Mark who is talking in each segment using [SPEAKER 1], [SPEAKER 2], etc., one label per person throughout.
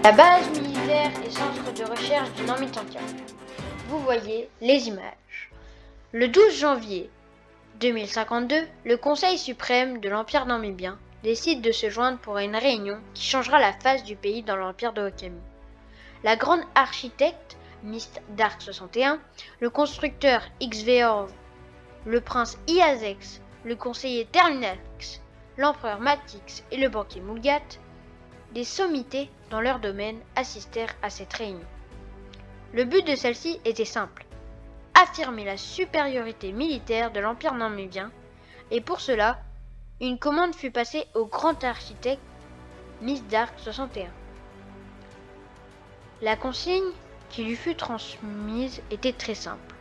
[SPEAKER 1] La base militaire et centre de recherche du Namitanka. Vous voyez les images. Le 12 janvier 2052, le Conseil suprême de l'Empire namibien décide de se joindre pour une réunion qui changera la face du pays dans l'Empire de Okami. La grande architecte Mist Dark 61, le constructeur XVR, le prince Iazex, le conseiller Terminax, l'empereur Matix et le banquier Mulgat, des sommités dans leur domaine assistèrent à cette réunion. Le but de celle-ci était simple, affirmer la supériorité militaire de l'Empire namibien, et pour cela, une commande fut passée au grand architecte Mist Dark 61. La consigne qui lui fut transmise était très simple.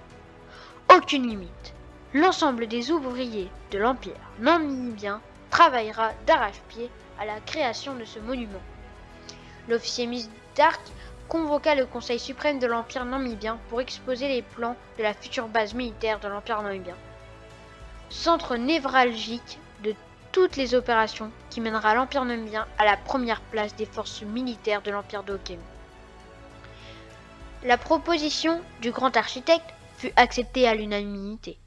[SPEAKER 1] Aucune limite. L'ensemble des ouvriers de l'Empire namibien travaillera d'arrache-pied à la création de ce monument. L'officier Mist Dark convoqua le Conseil suprême de l'Empire namibien pour exposer les plans de la future base militaire de l'Empire namibien. Centre névralgique de toutes les opérations qui mènera l'Empire namibien à la première place des forces militaires de l'Empire de Okami. La proposition du grand architecte fut acceptée à l'unanimité.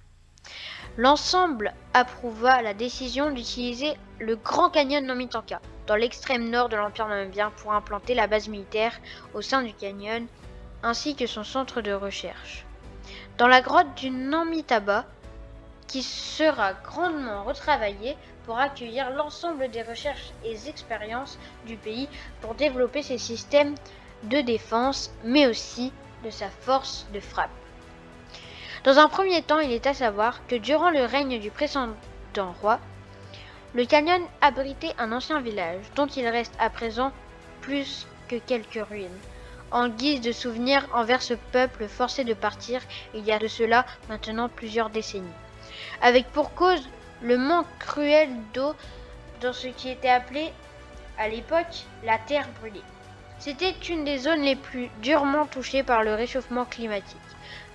[SPEAKER 1] L'ensemble approuva la décision d'utiliser le Grand Canyon Namitanka dans l'extrême nord de l'Empire namibien pour implanter la base militaire au sein du canyon ainsi que son centre de recherche. Dans la grotte du Namitaba, qui sera grandement retravaillée pour accueillir l'ensemble des recherches et expériences du pays pour développer ses systèmes de défense mais aussi de sa force de frappe. Dans un premier temps, il est à savoir que durant le règne du précédent roi, le canyon abritait un ancien village dont il reste à présent plus que quelques ruines, en guise de souvenir envers ce peuple forcé de partir il y a de cela maintenant plusieurs décennies, avec pour cause le manque cruel d'eau dans ce qui était appelé à l'époque la terre brûlée. C'était une des zones les plus durement touchées par le réchauffement climatique.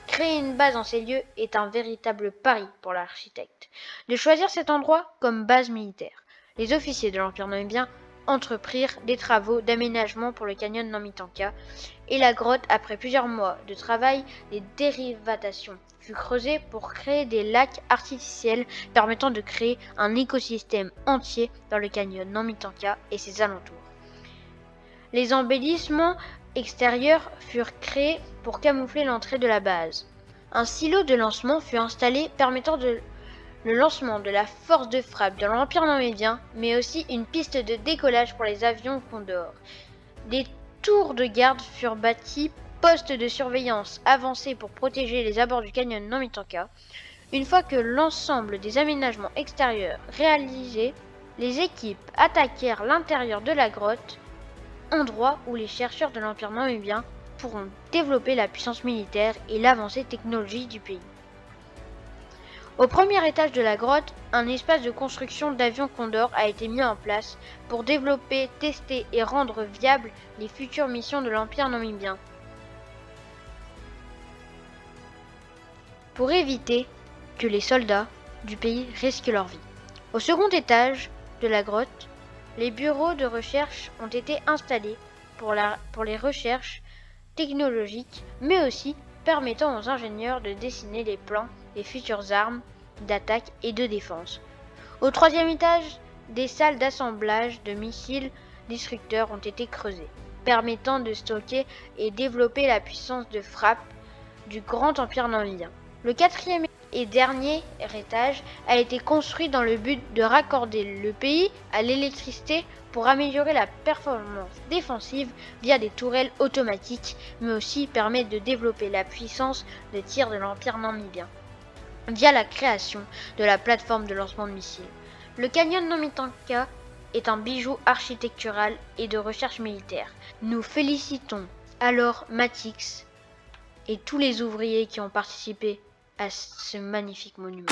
[SPEAKER 1] Créer une base en ces lieux est un véritable pari pour l'architecte. De choisir cet endroit comme base militaire, les officiers de l'Empire namibien entreprirent des travaux d'aménagement pour le canyon Namitanka et la grotte. Après plusieurs mois de travail, des dérivatations furent creusées pour créer des lacs artificiels permettant de créer un écosystème entier dans le canyon Namitanka et ses alentours. Les embellissements extérieurs furent créés pour camoufler l'entrée de la base. Un silo de lancement fut installé permettant le lancement de la force de frappe de l'Empire namibien, mais aussi une piste de décollage pour les avions Condor. Des tours de garde furent bâtis, postes de surveillance avancés pour protéger les abords du canyon Namitanka. Une fois que l'ensemble des aménagements extérieurs réalisés, les équipes attaquèrent l'intérieur de la grotte, endroit où les chercheurs de l'Empire namibien pourront développer la puissance militaire et l'avancée technologique du pays. Au premier étage de la grotte, un espace de construction d'avions Condor a été mis en place pour développer, tester et rendre viables les futures missions de l'Empire namibien. Pour éviter que les soldats du pays risquent leur vie. Au second étage de la grotte, les bureaux de recherche ont été installés pour les recherches technologiques, mais aussi permettant aux ingénieurs de dessiner les plans des futures armes d'attaque et de défense. Au troisième étage, des salles d'assemblage de missiles destructeurs ont été creusées, permettant de stocker et développer la puissance de frappe du grand empire namibien. Le quatrième et dernier étage a été construit dans le but de raccorder le pays à l'électricité pour améliorer la performance défensive via des tourelles automatiques, mais aussi permettre de développer la puissance de tir de l'Empire namibien via la création de la plateforme de lancement de missiles. Le canyon Namitanka est un bijou architectural et de recherche militaire. Nous félicitons alors Matix et tous les ouvriers qui ont participé à ce magnifique monument.